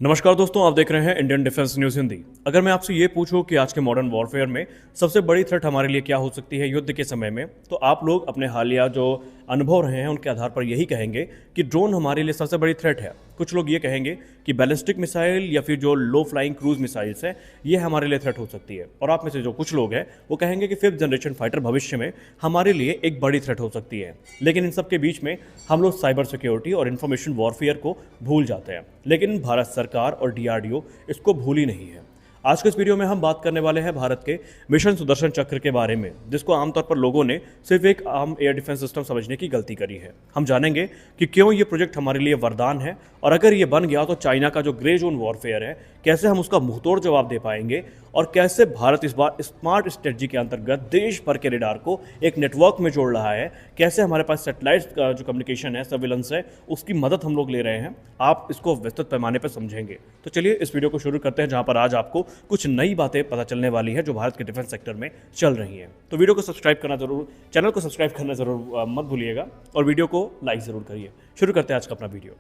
नमस्कार दोस्तों, आप देख रहे हैं इंडियन डिफेंस न्यूज़ हिंदी। अगर मैं आपसे ये पूछूं कि आज के मॉडर्न वॉरफेयर में सबसे बड़ी थ्रेट हमारे लिए क्या हो सकती है युद्ध के समय में, तो आप लोग अपने हालिया जो अनुभव रहे हैं उनके आधार पर यही कहेंगे कि ड्रोन हमारे लिए सबसे बड़ी थ्रेट है। कुछ लोग ये कहेंगे कि बैलिस्टिक मिसाइल या फिर जो लो फ्लाइंग क्रूज मिसाइल्स हैं ये हमारे लिए थ्रेट हो सकती है। और आप में से जो कुछ लोग हैं वो कहेंगे कि 5th जनरेशन फाइटर भविष्य में हमारे लिए एक बड़ी थ्रेट हो सकती है। लेकिन इन सब के बीच में हम लोग साइबर सिक्योरिटी और इंफॉर्मेशन वॉरफेयर को भूल जाते हैं, लेकिन भारत सरकार और डीआरडीओ इसको भूली नहीं है। आज के इस वीडियो में हम बात करने वाले हैं भारत के मिशन सुदर्शन चक्र के बारे में, जिसको आमतौर पर लोगों ने सिर्फ एक आम एयर डिफेंस सिस्टम समझने की गलती करी है। हम जानेंगे कि क्यों ये प्रोजेक्ट हमारे लिए वरदान है, और अगर ये बन गया तो चाइना का जो ग्रे जोन वॉरफेयर है कैसे हम उसका मुंहतोड़ जवाब दे पाएंगे, और कैसे भारत इस बार स्मार्ट स्ट्रेटजी के अंतर्गत देश भर के रेडार को एक नेटवर्क में जोड़ रहा है। कैसे हमारे पास सैटेलाइट का जो कम्युनिकेशन है, सर्विलेंस है, उसकी मदद हम लोग ले रहे हैं। आप इसको विस्तृत पैमाने पर समझेंगे। तो चलिए इस वीडियो को शुरू करते हैं, जहां पर आज आपको कुछ नई बातें पता चलने वाली है जो भारत के डिफेंस सेक्टर में चल रही हैं। तो वीडियो को सब्सक्राइब करना जरूर, चैनल को सब्सक्राइब करना जरूर मत भूलिएगा, और वीडियो को लाइक जरूर करिए। शुरू करते हैं आज का अपना वीडियो।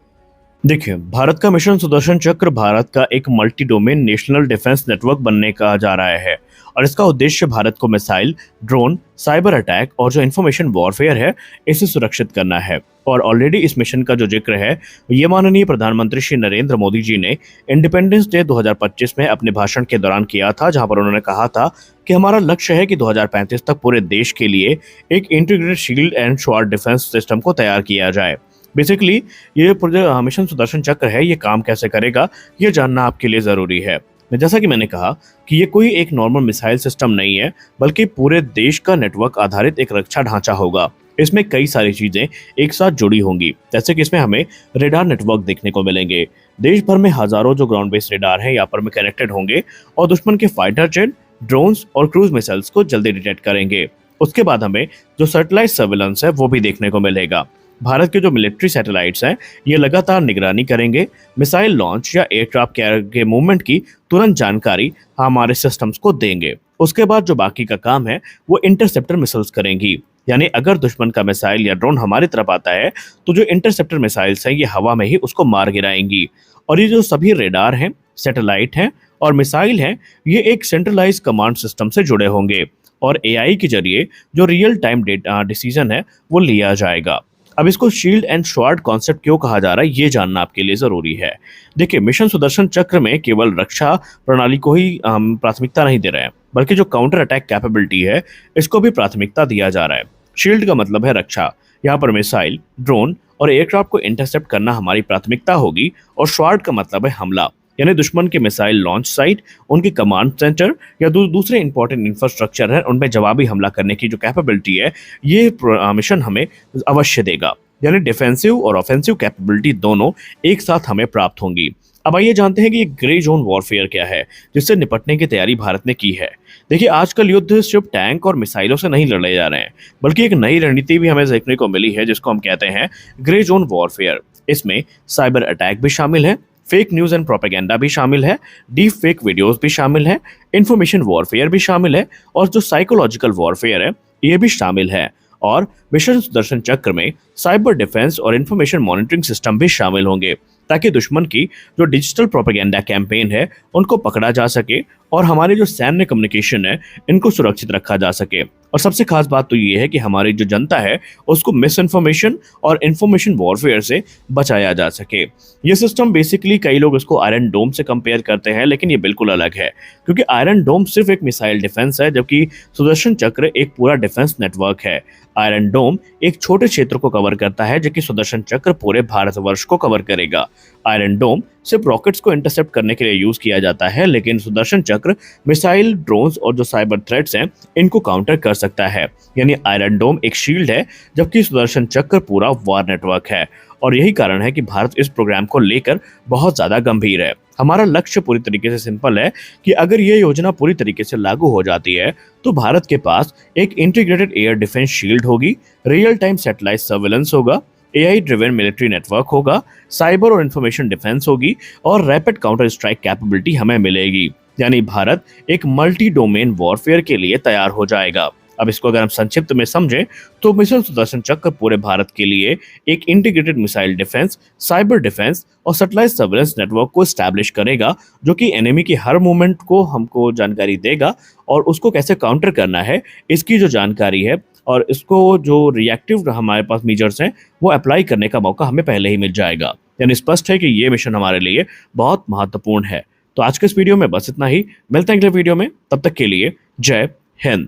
देखिए, भारत का मिशन सुदर्शन चक्र भारत का एक multi domain national defence network बनने का जा रहा है, और इसका उद्देश्य भारत को मिसाइल, ड्रोन, साइबर अटैक और जो इंफॉर्मेशन वॉरफेयर है इसे सुरक्षित करना है। और ऑलरेडी इस मिशन का जो जिक्र है ये माननीय प्रधानमंत्री श्री नरेंद्र मोदी जी ने इंडिपेंडेंस डे 2025 में अपने भाषण के दौरान किया था, जहां पर उन्होंने कहा था कि हमारा लक्ष्य है कि 2035 तक पूरे देश के लिए एक integrated shield and sword defence system को तैयार किया जाए। बेसिकली ये मिशन सुदर्शन चक्र है, ये काम कैसे करेगा ये जानना आपके लिए जरूरी है। जैसा कि मैंने कहा कि ये कोई एक नॉर्मल मिसाइल सिस्टम नहीं है, बल्कि पूरे देश का नेटवर्क आधारित एक रक्षा ढांचा होगा। इसमें कई सारी चीजें एक साथ जुड़ी होंगी, जैसे कि इसमें हमें रेडार नेटवर्क देखने को मिलेंगे। देश भर में हजारों जो ग्राउंड बेस्ड रेडार हैं यहाँ पर में कनेक्टेड होंगे, और दुश्मन के फाइटर जेट, ड्रोन्स और क्रूज मिसाइल्स को जल्दी डिटेक्ट करेंगे। उसके बाद हमें जो सैटेलाइट सर्विलेंस है वो भी देखने को मिलेगा। भारत के जो मिलिट्री सैटेलाइट्स हैं ये लगातार निगरानी करेंगे, मिसाइल लॉन्च या एयरक्राफ्ट के मूवमेंट की तुरंत जानकारी हमारे सिस्टम्स को देंगे। उसके बाद जो बाकी का काम है वो इंटरसेप्टर मिसाइल्स करेंगी, यानी अगर दुश्मन का मिसाइल या ड्रोन हमारी तरफ आता है तो जो इंटरसेप्टर मिसाइल्स हैं ये हवा में ही उसको मार गिराएंगी। और ये जो सभी रेडार हैं, सैटेलाइट हैं और मिसाइल हैं, ये एक सेंट्रलाइज कमांड सिस्टम से जुड़े होंगे, और एआई के जरिए जो रियल टाइम डिसीजन है वो लिया जाएगा। अब इसको शील्ड एंड स्वॉर्ड कॉन्सेप्ट क्यों कहा जा रहा है ये जानना आपके लिए जरूरी है। देखिए, मिशन सुदर्शन चक्र में केवल रक्षा प्रणाली को ही हम प्राथमिकता नहीं दे रहे हैं, बल्कि जो काउंटर अटैक कैपेबिलिटी है इसको भी प्राथमिकता दिया जा रहा है। शील्ड का मतलब है रक्षा, यहाँ पर मिसाइल, ड्रोन और एयरक्राफ्ट को इंटरसेप्ट करना हमारी प्राथमिकता होगी, और स्वॉर्ड का मतलब है हमला, यानी दुश्मन के मिसाइल लॉन्च साइट, उनके कमांड सेंटर या दूसरे इंपॉर्टेंट इंफ्रास्ट्रक्चर है उन पर जवाबी हमला करने की जो कैपेबिलिटी है ये मिशन हमें अवश्य देगा। यानी डिफेंसिव और ऑफेंसिव कैपेबिलिटी दोनों एक साथ हमें प्राप्त होंगी। अब आइए जानते हैं कि ये ग्रे जोन वॉरफेयर क्या है, जिससे निपटने की तैयारी भारत ने की है। देखिए, आजकल युद्ध सिर्फ टैंक और मिसाइलों से नहीं लड़े जा रहे हैं, बल्कि एक नई रणनीति भी हमें देखने को मिली है, जिसको हम कहते हैं ग्रे जोन वॉरफेयर। इसमें साइबर अटैक भी शामिल है, फेक न्यूज एंड प्रोपेगेंडा भी शामिल है, डीप फेक वीडियोस भी शामिल है, इंफॉर्मेशन वॉरफेयर भी शामिल है, और जो साइकोलॉजिकल वॉरफेयर है ये भी शामिल है। और मिशन सुदर्शन चक्र में साइबर डिफेंस और इंफॉर्मेशन मॉनिटरिंग सिस्टम भी शामिल होंगे, ताकि दुश्मन की जो डिजिटल प्रोपेगेंडा कैंपेन है उनको पकड़ा जा सके, और हमारे जो सैन्य कम्युनिकेशन है इनको सुरक्षित रखा जा सके। और सबसे खास बात तो ये है कि हमारी जो जनता है उसको मिस इन्फॉर्मेशन और इंफॉर्मेशन वॉरफेयर से बचाया जा सके। ये सिस्टम बेसिकली कई लोग इसको आयरन डोम से कंपेयर करते हैं, लेकिन ये बिल्कुल अलग है, क्योंकि आयरन डोम सिर्फ एक मिसाइल डिफेंस है, जबकि सुदर्शन चक्र एक पूरा डिफेंस नेटवर्क है। आयरन डोम एक छोटे क्षेत्र को कवर करता है, जबकि सुदर्शन चक्र पूरे भारतवर्ष को कवर करेगा। आयरन डोम सिर्फ रॉकेट्स को इंटरसेप्ट करने के लिए यूज किया जाता है, लेकिन सुदर्शन चक्र मिसाइल, ड्रोन्स और जो साइबर थ्रेट्स हैं इनको काउंटर कर सकता है। यानी आयरन डोम एक शील्ड है, जबकि सुदर्शन चक्र पूरा वॉर नेटवर्क है। और यही कारण है कि भारत इस प्रोग्राम को लेकर बहुत ज्यादा गंभीर है। हमारा लक्ष्य पूरी तरीके से सिंपल है कि अगर ये योजना पूरी तरीके से लागू हो जाती है तो भारत के पास एक इंटीग्रेटेड एयर डिफेंस शील्ड होगी, रियल टाइम सैटेलाइट सर्विलेंस होगा, एआई ड्रिवन मिलिट्री नेटवर्क होगा, साइबर और इंफॉर्मेशन डिफेंस होगी, और रैपिड काउंटर स्ट्राइक कैपेबिलिटी हमें मिलेगी। यानी भारत एक मल्टी डोमेन वॉरफेयर के लिए तैयार हो जाएगा। अब इसको अगर हम संक्षिप्त में समझें तो मिशन सुदर्शन चक्र पूरे भारत के लिए एक integrated missile defence, cyber defence और सैटेलाइट सर्वेलेंस नेटवर्क को एस्टैब्लिश करेगा, जो कि एनिमी की हर मूवमेंट को हमको जानकारी देगा और उसको कैसे काउंटर करना है इसकी जो जानकारी है और इसको जो रिएक्टिव हमारे पास मेजर्स हैं वो अप्लाई करने का मौका हमें पहले ही मिल जाएगा। यानी स्पष्ट है कि ये मिशन हमारे लिए बहुत महत्वपूर्ण है। तो आज के इस वीडियो में बस इतना ही। मिलते हैं अगले वीडियो में, तब तक के लिए जय हिंद।